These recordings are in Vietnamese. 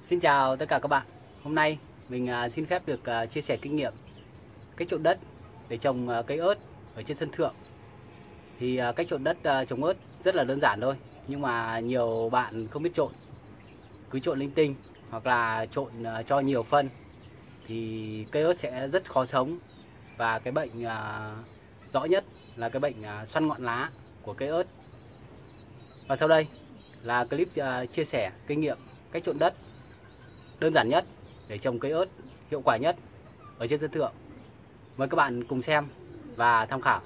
Xin chào tất cả các bạn. Hôm nay mình xin phép được chia sẻ kinh nghiệm cách trộn đất để trồng cây ớt ở trên sân thượng. Thì cách trộn đất trồng ớt rất là đơn giản thôi, nhưng mà nhiều bạn không biết trộn, cứ trộn linh tinh hoặc là trộn cho nhiều phân thì cây ớt sẽ rất khó sống. Và cái bệnh rõ nhất là cái bệnh xoăn ngọn lá của cây ớt. Và sau đây là clip chia sẻ kinh nghiệm cách trộn đất đơn giản nhất để trồng cây ớt hiệu quả nhất ở trên sân thượng. Mời các bạn cùng xem và tham khảo.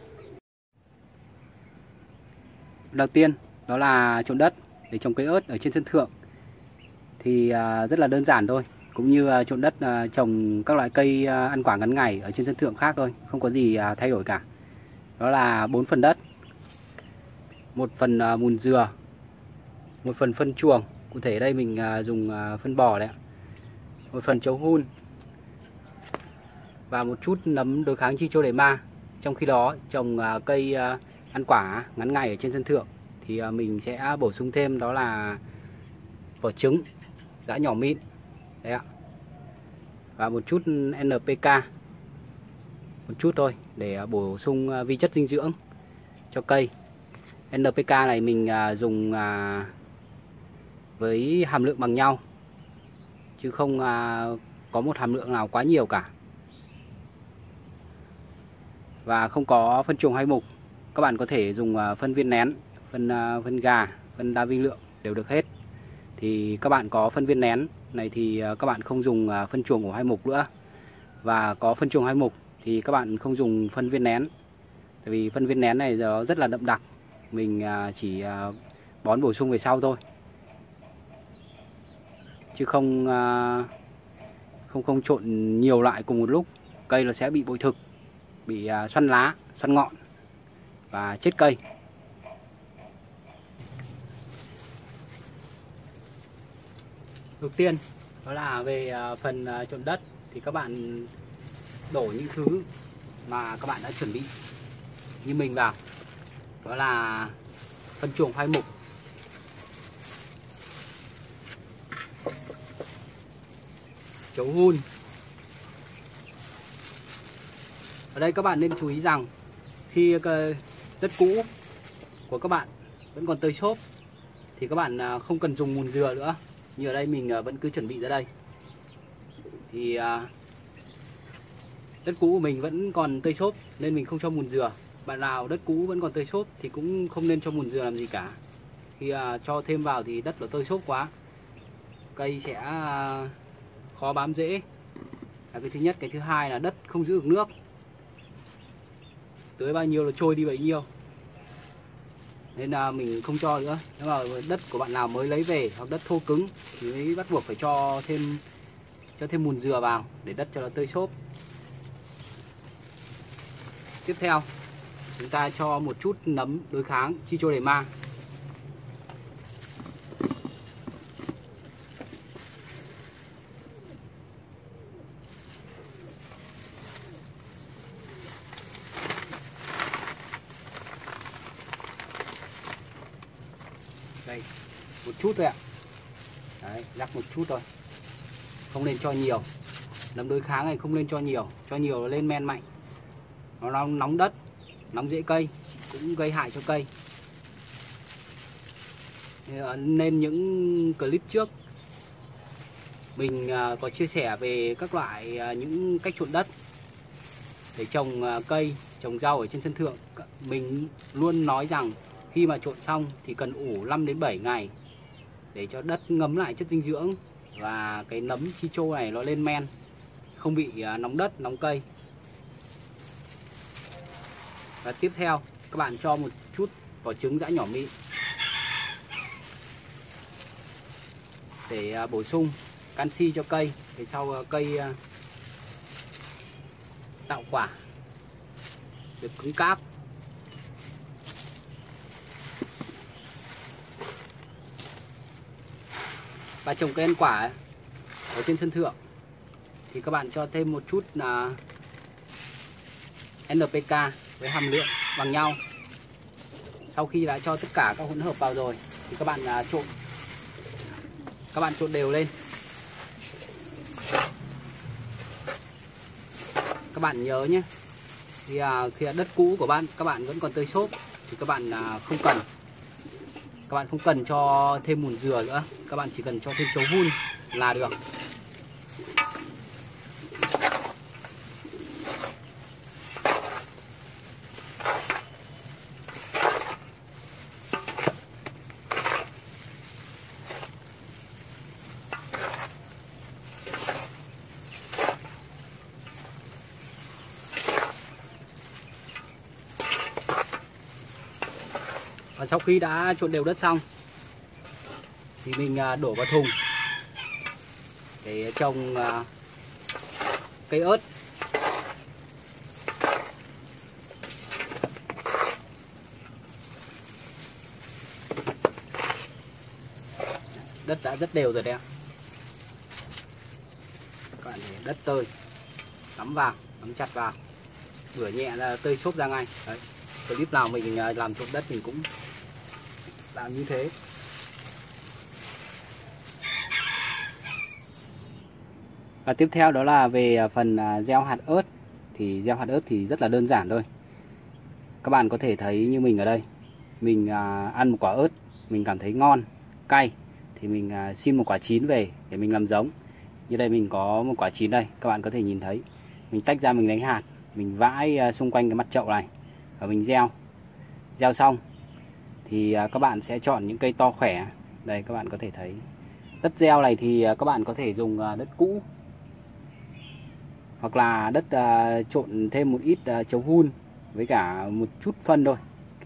Đầu tiên đó là trộn đất để trồng cây ớt ở trên sân thượng. Thì rất là đơn giản thôi, cũng như trộn đất trồng các loại cây ăn quả ngắn ngày ở trên sân thượng khác thôi, không có gì thay đổi cả. Đó là 4 phần đất, 1 phần mùn dừa, 1 phần phân chuồng, cụ thể ở đây mình dùng phân bò đấy, 1 phần chấu hun và một chút nấm đối kháng Trichoderma. Trong khi đó trồng cây ăn quả ngắn ngày ở trên sân thượng thì mình sẽ bổ sung thêm đó là vỏ trứng giã nhỏ mịn đấy ạ, và một chút NPK, một chút thôi để bổ sung vi chất dinh dưỡng cho cây. NPK này mình dùng với hàm lượng bằng nhau, chứ không có một hàm lượng nào quá nhiều cả. Và không có phân chuồng hay mục, các bạn có thể dùng phân viên nén, phân gà, phân đa vi lượng đều được hết. Thì các bạn có phân viên nén này thì các bạn không dùng phân chuồng của hay mục nữa. Và có phân chuồng hay mục thì các bạn không dùng phân viên nén, tại vì phân viên nén này nó rất là đậm đặc, mình chỉ bón bổ sung về sau thôi, chứ không trộn nhiều lại cùng một lúc. Cây nó sẽ bị bội thực, bị xoăn lá, xoăn ngọn và chết cây. Đầu tiên đó là về phần trộn đất thì các bạn đổ những thứ mà các bạn đã chuẩn bị như mình vào. Đó là phân chuồng hoai mục, chấu hun. Ở đây các bạn nên chú ý rằng khi đất cũ của các bạn vẫn còn tơi xốp thì các bạn không cần dùng mùn dừa nữa. Như ở đây mình vẫn cứ chuẩn bị ra đây. Thì đất cũ của mình vẫn còn tơi xốp nên mình không cho mùn dừa. Bạn nào đất cũ vẫn còn tơi xốp thì cũng không nên cho mùn dừa làm gì cả. Khi cho thêm vào thì đất nó tơi xốp quá, cây sẽ khó bám rễ là cái thứ nhất. Cái thứ hai là đất không giữ được nước, tưới bao nhiêu là trôi đi bấy nhiêu, nên là mình không cho nữa. Nếu mà đất của bạn nào mới lấy về hoặc đất thô cứng thì mới bắt buộc phải cho thêm mùn dừa vào để đất cho nó tơi xốp. Tiếp theo chúng ta cho một chút nấm đối kháng Trichoderma. Đây, một chút thôi ạ. Đấy, rắc một chút thôi, không nên cho nhiều. Nấm đối kháng này không nên cho nhiều nó lên men mạnh, nó nóng đất, nóng rễ cây, cũng gây hại cho cây. Nên những clip trước mình có chia sẻ về các loại những cách trộn đất để trồng cây, trồng rau ở trên sân thượng. Mình luôn nói rằng khi mà trộn xong thì cần ủ 5 đến 7 ngày để cho đất ngấm lại chất dinh dưỡng và cái nấm chicho này nó lên men, không bị nóng đất, nóng cây. Và tiếp theo các bạn cho một chút vỏ trứng giã nhỏ mịn để bổ sung canxi cho cây, để sau cây tạo quả được cứng cáp. Và trồng cây ăn quả ở trên sân thượng thì các bạn cho thêm một chút là NPK với hàm lượng bằng nhau. Sau khi đã cho tất cả các hỗn hợp vào rồi thì các bạn trộn đều lên các bạn nhớ nhé, thì khi đất cũ của các bạn vẫn còn tơi xốp thì các bạn không cần cho thêm mùn dừa nữa, các bạn chỉ cần cho thêm chấu hun là được. Và sau khi đã trộn đều đất xong thì mình đổ vào thùng để trồng cây ớt. Đất đã rất đều rồi đấy ạ. Các bạn để đất tơi, nắm chặt vào, rửa nhẹ là tơi xốp ra ngay. Đấy. Clip nào mình làm trộn đất mình cũng làm như thế. Và tiếp theo đó là về phần gieo hạt ớt. Thì gieo hạt ớt thì rất là đơn giản thôi. Các bạn có thể thấy như mình ở đây, mình ăn một quả ớt mình cảm thấy ngon, cay thì mình xin một quả chín về để mình làm giống. Như đây mình có một quả chín đây, các bạn có thể nhìn thấy. Mình tách ra, mình lấy hạt, mình vãi xung quanh cái mặt chậu này và mình gieo. Gieo xong thì các bạn sẽ chọn những cây to khỏe. Đây các bạn có thể thấy. Đất gieo này thì các bạn có thể dùng đất cũ hoặc là đất trộn thêm một ít chấu hun với cả một chút phân thôi.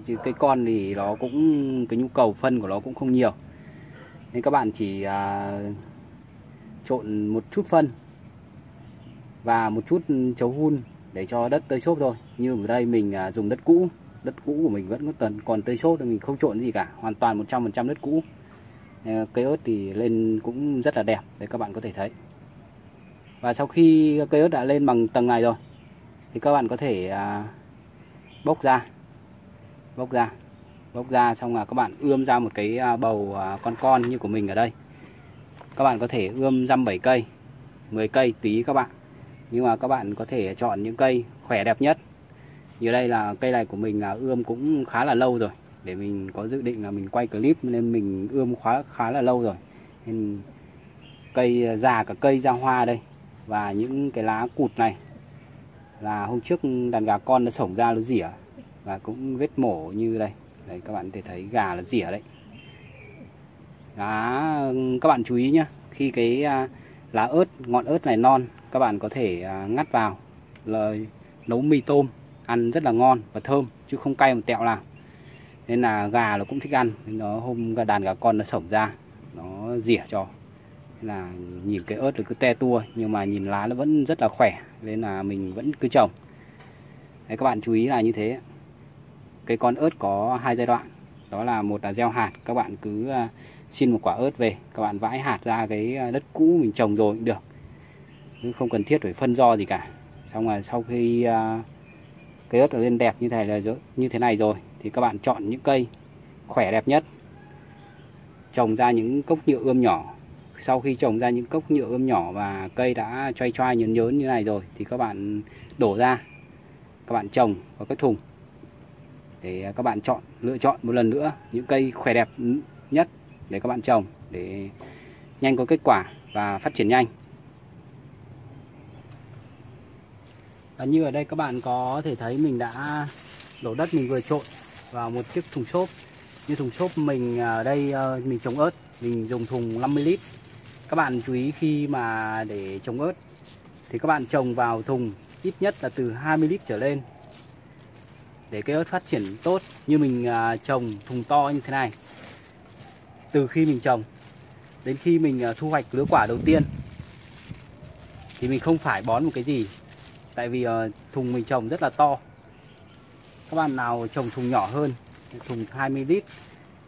Chứ cây con thì nó cũng, cái nhu cầu phân của nó cũng không nhiều, nên các bạn chỉ trộn một chút phân và một chút chấu hun để cho đất tơi xốp thôi. Như ở đây mình dùng đất cũ của mình vẫn còn tơi xốp, mình không trộn gì cả, hoàn toàn 100% đất cũ. Cây ớt thì lên cũng rất là đẹp, đấy các bạn có thể thấy. Và sau khi cây ớt đã lên bằng tầng này rồi thì các bạn có thể bốc ra xong là các bạn ươm ra một cái bầu con như của mình ở đây. Các bạn có thể ươm dăm 7 cây, 10 cây tùy các bạn. Nhưng mà các bạn có thể chọn những cây khỏe đẹp nhất. Như đây là cây này của mình là ươm cũng khá là lâu rồi, để mình có dự định là mình quay clip nên mình ươm khá là lâu rồi. Nên cây già, cả cây ra hoa đây. Và những cái lá cụt này là hôm trước đàn gà con nó sổng ra, nó rỉa và cũng vết mổ như đây. Đấy các bạn có thể thấy gà nó rỉa đấy. Các bạn chú ý nhé, khi cái lá ớt, ngọn ớt này non, các bạn có thể ngắt vào là nấu mì tôm ăn rất là ngon và thơm, chứ không cay một tẹo nào. Nên là gà nó cũng thích ăn. Nên nó hôm đàn gà con nó sổng ra, nó rỉa cho. Nên là nhìn cái ớt nó cứ te tua, nhưng mà nhìn lá nó vẫn rất là khỏe, nên là mình vẫn cứ trồng. Đấy, các bạn chú ý là như thế. Cái con ớt có 2 giai đoạn. Đó là một là gieo hạt, các bạn cứ xin một quả ớt về, các bạn vãi hạt ra cái đất cũ mình trồng rồi cũng được, không cần thiết phải phân do gì cả. Xong rồi sau khi cây ớt lên đẹp như thế này rồi thì các bạn chọn những cây khỏe đẹp nhất, trồng ra những cốc nhựa ươm nhỏ. Sau khi trồng ra những cốc nhựa ươm nhỏ và cây đã choai choai nhớn nhớn như này rồi thì các bạn đổ ra, các bạn trồng vào các thùng để các bạn lựa chọn một lần nữa những cây khỏe đẹp nhất để các bạn trồng, để nhanh có kết quả và phát triển nhanh. Và như ở đây các bạn có thể thấy mình đã đổ đất mình vừa trộn vào một chiếc thùng xốp. Như thùng xốp mình ở đây mình trồng ớt, mình dùng thùng 50 lít. Các bạn chú ý khi mà để trồng ớt thì các bạn trồng vào thùng ít nhất là từ 20 lít trở lên để cây ớt phát triển tốt. Như mình trồng thùng to như thế này, từ khi mình trồng đến khi mình thu hoạch lứa quả đầu tiên thì mình không phải bón một cái gì, tại vì thùng mình trồng rất là to. Các bạn nào trồng thùng nhỏ hơn, thùng 20 lít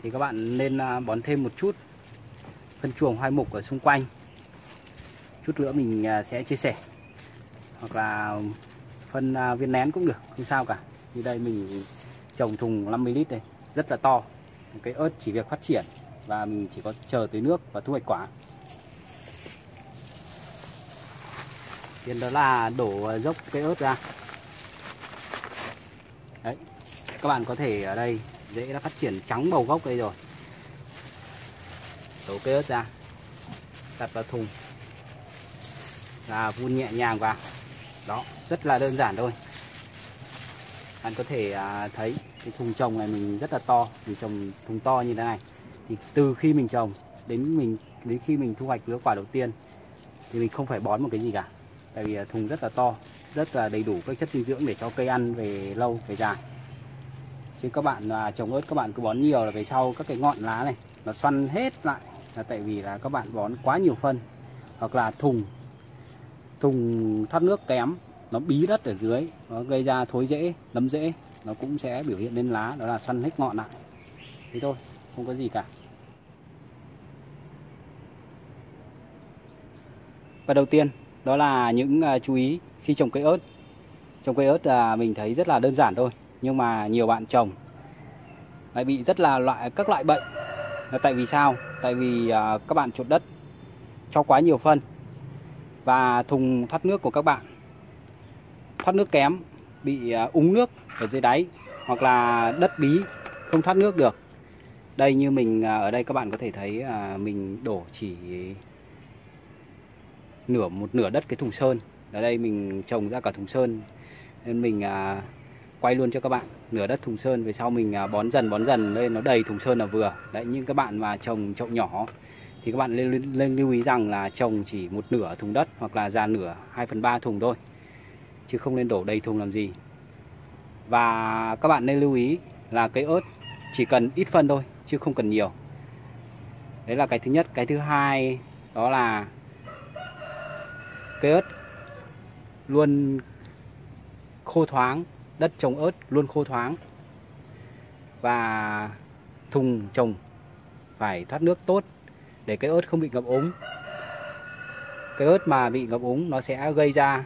thì các bạn nên bón thêm một chút phân chuồng hoai mục ở xung quanh. Chút nữa mình sẽ chia sẻ, hoặc là phân viên nén cũng được, không sao cả. Như đây mình trồng thùng 50 lít đây, rất là to. Cái ớt chỉ việc phát triển và mình chỉ có chờ tưới nước và thu hoạch quả. Tiền đó là đổ dốc cây ớt ra. Đấy, các bạn có thể ở đây dễ đã phát triển trắng bầu gốc đây rồi. Đổ cây ớt ra, đặt vào thùng và vun nhẹ nhàng vào. Đó, rất là đơn giản thôi. Bạn có thể thấy cái thùng trồng này mình rất là to, mình trồng thùng to như thế này. Thì từ khi mình trồng đến khi mình thu hoạch lứa quả đầu tiên thì mình không phải bón một cái gì cả. Tại vì thùng rất là to, rất là đầy đủ các chất dinh dưỡng để cho cây ăn về lâu về dài. Chứ các bạn trồng ớt các bạn cứ bón nhiều là về sau các cái ngọn lá này nó xoăn hết lại, là tại vì là các bạn bón quá nhiều phân, hoặc là thùng thoát nước kém, nó bí đất ở dưới, nó gây ra thối rễ, nấm rễ, nó cũng sẽ biểu hiện lên lá, đó là xoăn hết ngọn lại. Thế thôi, không có gì cả. Và đầu tiên đó là những chú ý khi trồng cây ớt. Trồng cây ớt mình thấy rất là đơn giản thôi, nhưng mà nhiều bạn trồng lại bị rất là các loại bệnh. Là tại vì sao? Tại vì các bạn trộn đất cho quá nhiều phân, và thùng thoát nước của các bạn thoát nước kém, bị úng nước ở dưới đáy, hoặc là đất bí không thoát nước được. Đây như mình ở đây các bạn có thể thấy mình đổ chỉ một nửa đất cái thùng sơn. Ở đây mình trồng ra cả thùng sơn nên mình quay luôn cho các bạn nửa đất thùng sơn. Về sau mình bón dần lên nó đầy thùng sơn là vừa. Đấy, nhưng các bạn mà trồng chậu nhỏ thì các bạn lên lưu ý rằng là trồng chỉ một nửa thùng đất, hoặc là dàn nửa 2/3 thùng thôi, chứ không nên đổ đầy thùng làm gì. Và các bạn nên lưu ý là cây ớt chỉ cần ít phân thôi chứ không cần nhiều. Đấy là cái thứ nhất. Cái thứ hai đó là cây ớt luôn khô thoáng, đất trồng ớt luôn khô thoáng, và thùng trồng phải thoát nước tốt để cây ớt không bị ngập úng. Cây ớt mà bị ngập úng nó sẽ gây ra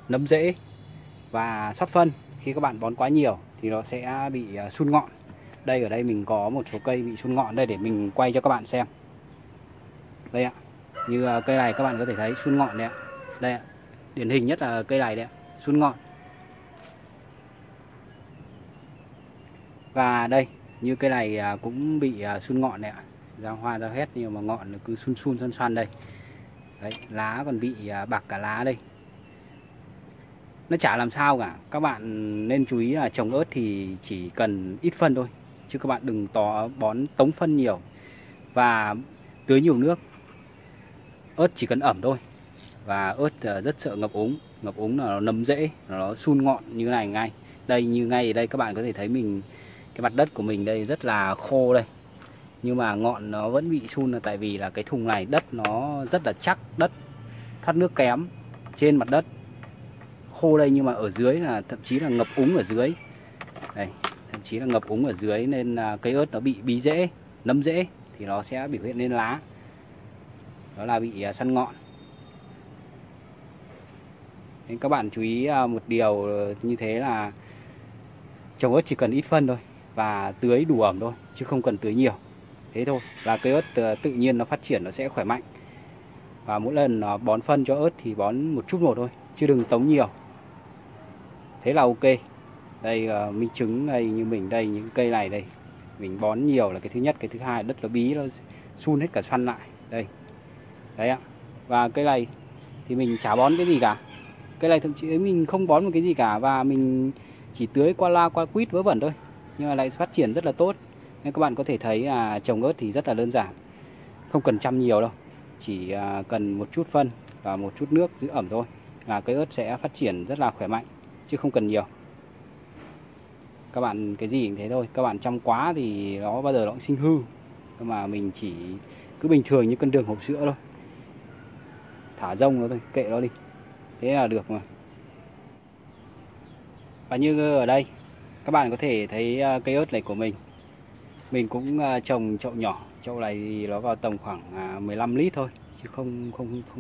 nấm rễ và sót phân. Khi các bạn bón quá nhiều thì nó sẽ bị sun ngọn. Ở đây mình có một số cây bị sun ngọn đây để mình quay cho các bạn xem. Đây ạ, như cây này các bạn có thể thấy sun ngọn đấy ạ. Đây ạ, điển hình nhất là cây này đấy ạ, sun ngọn. Và đây, như cây này cũng bị sun ngọn đấy ạ. Ra hoa ra hết nhưng mà ngọn nó cứ sun xoăn đây. Đấy, lá còn bị bạc cả lá đây. Nó chả làm sao cả. Các bạn nên chú ý là trồng ớt thì chỉ cần ít phân thôi, chứ các bạn đừng bón tống phân nhiều và tưới nhiều nước. Ớt chỉ cần ẩm thôi. Và ớt rất sợ ngập úng. Ngập úng là nó nấm rễ, nó sun ngọn như này ngay. Đây, như ngay ở đây các bạn có thể thấy cái mặt đất của mình đây rất là khô đây, nhưng mà ngọn nó vẫn bị sun là tại vì là cái thùng này đất nó rất là chắc, đất thoát nước kém. Trên mặt đất khô đây, nhưng mà ở dưới là thậm chí là ngập úng ở dưới. Đây, thậm chí là ngập úng ở dưới, nên cây ớt nó bị bí rễ, nấm rễ thì nó sẽ biểu hiện lên lá. Đó là bị săn ngọn. Nên các bạn chú ý một điều như thế là trồng ớt chỉ cần ít phân thôi và tưới đủ ẩm thôi, chứ không cần tưới nhiều. Thế thôi là cây ớt tự nhiên nó phát triển, nó sẽ khỏe mạnh. Và mỗi lần nó bón phân cho ớt thì bón một chút một thôi, chứ đừng tống nhiều. Thế là ok. Đây minh chứng đây, như mình đây, những cây này đây mình bón nhiều là cái thứ nhất. Cái thứ hai, đất nó bí, nó sun hết cả xoăn lại đây. Đấy ạ. Và cây này thì mình chả bón cái gì cả. Cây này thậm chí mình không bón một cái gì cả, và mình chỉ tưới qua la qua quýt vớ vẩn thôi, nhưng mà lại phát triển rất là tốt. Nên các bạn có thể thấy là trồng ớt thì rất là đơn giản, không cần chăm nhiều đâu, chỉ cần một chút phân và một chút nước giữ ẩm thôi là cây ớt sẽ phát triển rất là khỏe mạnh, chứ không cần nhiều. Các bạn cái gì cũng thế thôi, các bạn chăm quá thì nó bao giờ nó cũng sinh hư. Nhưng mà mình chỉ cứ bình thường như cân đường hộp sữa thôi, thả rông nó thôi, kệ nó đi, thế là được mà. Và như ở đây các bạn có thể thấy cây ớt này của mình cũng trồng chậu nhỏ. Chậu này thì nó vào tầm khoảng 15 lít thôi, chứ không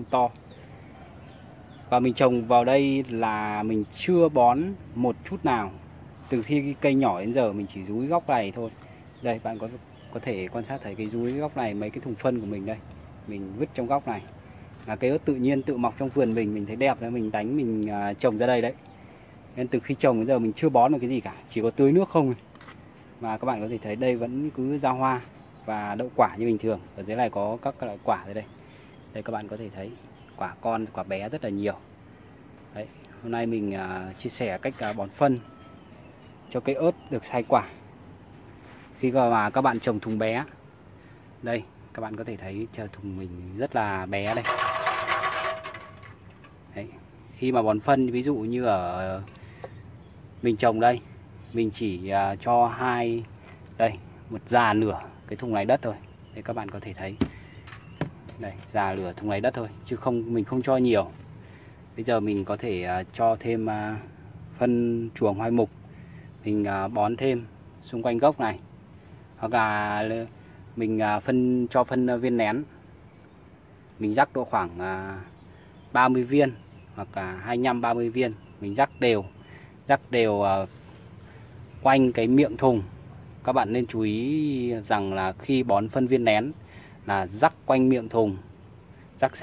to. Và mình trồng vào đây là mình chưa bón một chút nào. Từ khi cái cây nhỏ đến giờ mình chỉ dúi góc này thôi. Đây bạn có thể quan sát thấy cái dúi góc này, mấy cái thùng phân của mình đây mình vứt trong góc này. là cây ớt tự nhiên tự mọc trong vườn mình thấy đẹp nên mình đánh mình trồng ra đây đấy. Nên từ khi trồng đến giờ mình chưa bón được cái gì cả, chỉ có tưới nước không. Mà các bạn có thể thấy đây vẫn cứ ra hoa và đậu quả như bình thường. Ở dưới này có các loại quả ở đây. Đây các bạn có thể thấy quả con, quả bé rất là nhiều. Đấy, hôm nay mình chia sẻ cách bón phân cho cây ớt được sai quả. Khi mà các bạn trồng thùng bé, đây các bạn có thể thấy thùng mình rất là bé đây. Đấy, khi mà bón phân ví dụ như ở mình trồng đây, mình chỉ cho một già nửa cái thùng này đất thôi. Đây các bạn có thể thấy đây, già nửa thùng này đất thôi, chứ mình không cho nhiều. Bây giờ mình có thể cho thêm phân chuồng hoai mục, mình bón thêm xung quanh gốc này, hoặc là mình cho phân viên nén, mình rắc độ khoảng 30 viên hoặc là 25-30 viên, mình rắc đều quanh cái miệng thùng. Các bạn nên chú ý rằng là khi bón phân viên nén là rắc quanh miệng thùng, rắc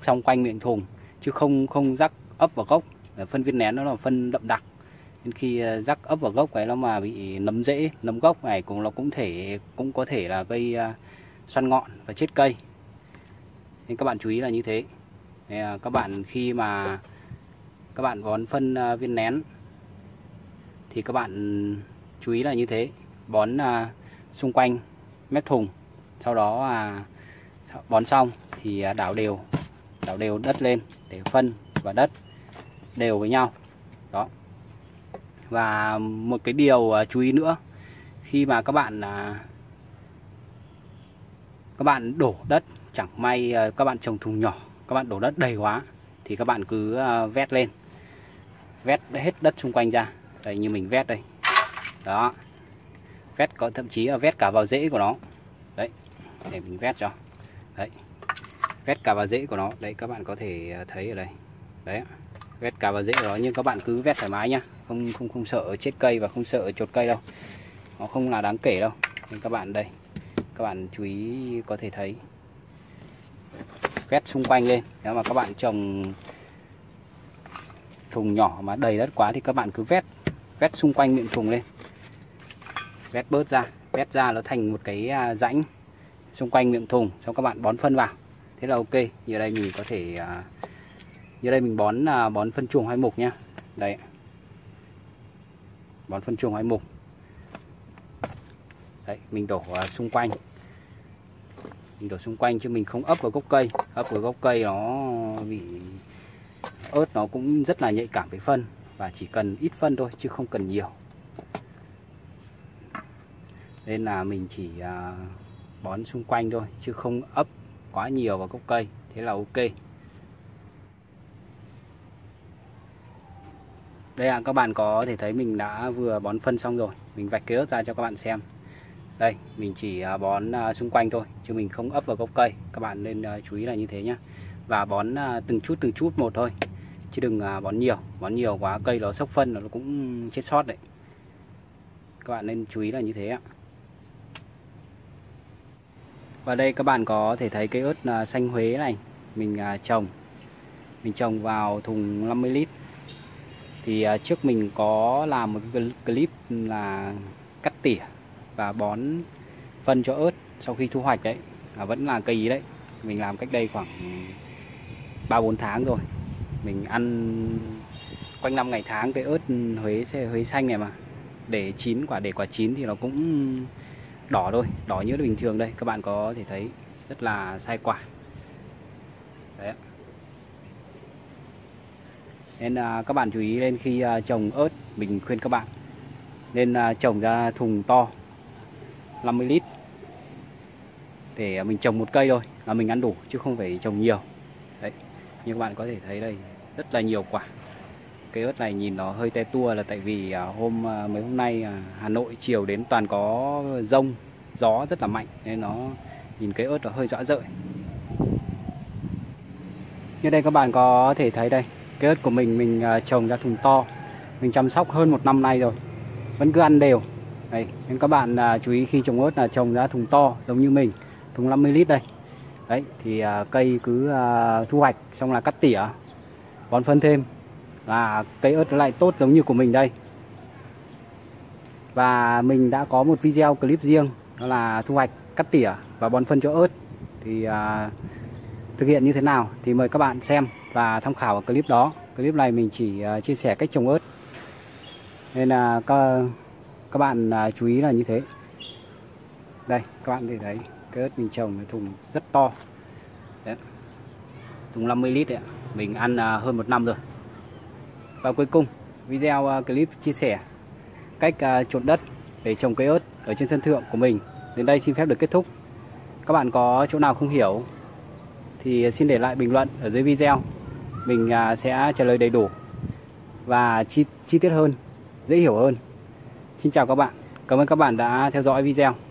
xong quanh miệng thùng, chứ không rắc ấp vào gốc. Phân viên nén nó là phân đậm đặc, nên khi rắc ấp vào gốc cái nó mà bị nấm rễ, nấm gốc này nó cũng có thể là gây xoăn ngọn và chết cây. Nên các bạn chú ý là như thế. Các bạn khi mà các bạn bón phân viên nén thì các bạn chú ý là như thế, bón xung quanh mép thùng, sau đó bón xong thì đảo đều đất lên để phân và đất đều với nhau đó. Và một cái điều chú ý nữa, khi mà các bạn đổ đất, chẳng may các bạn trồng thùng nhỏ, các bạn đổ đất đầy quá thì các bạn cứ vét lên, vét hết đất xung quanh ra. Đây, như mình vét đây đó, vét thậm chí là vét cả vào rễ của nó đấy, để mình vét cho đấy, vét cả vào rễ của nó đấy. Các bạn có thể thấy ở đây đấy, vét cả vào rễ của nó, nhưng các bạn cứ vét thoải mái nhá, không sợ chết cây và không sợ chột cây đâu, nó không là đáng kể đâu. Nên các bạn đây, các bạn chú ý có thể thấy vét xung quanh lên. Nếu mà các bạn trồng thùng nhỏ mà đầy đất quá thì các bạn cứ vét xung quanh miệng thùng lên, vét bớt ra, vét ra nó thành một cái rãnh xung quanh miệng thùng, xong các bạn bón phân vào, thế là ok. Như đây mình có thể như đây mình bón phân chuồng hoai mục nhá. Đây, bón phân chuồng hoai mục đấy, mình đổ xung quanh, chứ mình không ấp vào gốc cây. Ấp vào gốc cây nó bị ớt, nó cũng rất là nhạy cảm với phân, và chỉ cần ít phân thôi chứ không cần nhiều. Nên là mình chỉ bón xung quanh thôi chứ không ấp quá nhiều vào gốc cây, thế là ok. Đây các bạn có thể thấy mình đã vừa bón phân xong rồi. Mình vạch cái ớt ra cho các bạn xem. Đây, mình chỉ bón xung quanh thôi chứ mình không ấp vào gốc cây. Các bạn nên chú ý là như thế nhé. Và bón từng chút một thôi, chứ đừng bón nhiều quá cây nó xốc phân nó cũng chết sót đấy. Các bạn nên chú ý là như thế ạ. Và đây các bạn có thể thấy cây ớt xanh Huế này mình trồng vào thùng 50 lít. Thì trước mình có làm một cái clip là cắt tỉa và bón phân cho ớt sau khi thu hoạch đấy, vẫn là cây ý đấy. Mình làm cách đây khoảng 3-4 tháng rồi. Mình ăn quanh năm ngày tháng cái ớt Huế xanh này mà. Để quả chín thì nó cũng đỏ thôi, đỏ như bình thường đây. Các bạn có thể thấy rất là sai quả. Đấy. Nên các bạn chú ý lên khi trồng ớt, mình khuyên các bạn nên trồng ra thùng to 50 lít để mình trồng một cây thôi là mình ăn đủ, chứ không phải trồng nhiều. Đấy, như các bạn có thể thấy đây rất là nhiều quả. Cây ớt này nhìn nó hơi te tua là tại vì mấy hôm nay Hà Nội chiều đến toàn có dông, gió rất là mạnh nên nó nhìn cây ớt nó hơi rã rời. Như đây các bạn có thể thấy đây, cây ớt của mình trồng ra thùng to, mình chăm sóc hơn 1 năm nay rồi, vẫn cứ ăn đều. Đây, nên các bạn chú ý khi trồng ớt là trồng ra thùng to giống như mình, thùng 50 lít đây. Đấy thì cây cứ thu hoạch xong là cắt tỉa, bón phân thêm và cây ớt nó lại tốt giống như của mình đây. Và mình đã có một video clip riêng, đó là thu hoạch, cắt tỉa và bón phân cho ớt. Thì thực hiện như thế nào thì mời các bạn xem và tham khảo ở clip đó. Clip này mình chỉ chia sẻ cách trồng ớt, nên là các bạn chú ý là như thế. Đây các bạn thấy đấy, cái ớt mình trồng cái thùng rất to đấy, thùng 50 lít đấy ạ. Mình ăn hơn 1 năm rồi. Và cuối cùng video clip chia sẻ cách trộn đất để trồng cây ớt ở trên sân thượng của mình đến đây xin phép được kết thúc. Các bạn có chỗ nào không hiểu thì xin để lại bình luận ở dưới video, mình sẽ trả lời đầy đủ và chi tiết hơn, dễ hiểu hơn. Xin chào các bạn, cảm ơn các bạn đã theo dõi video.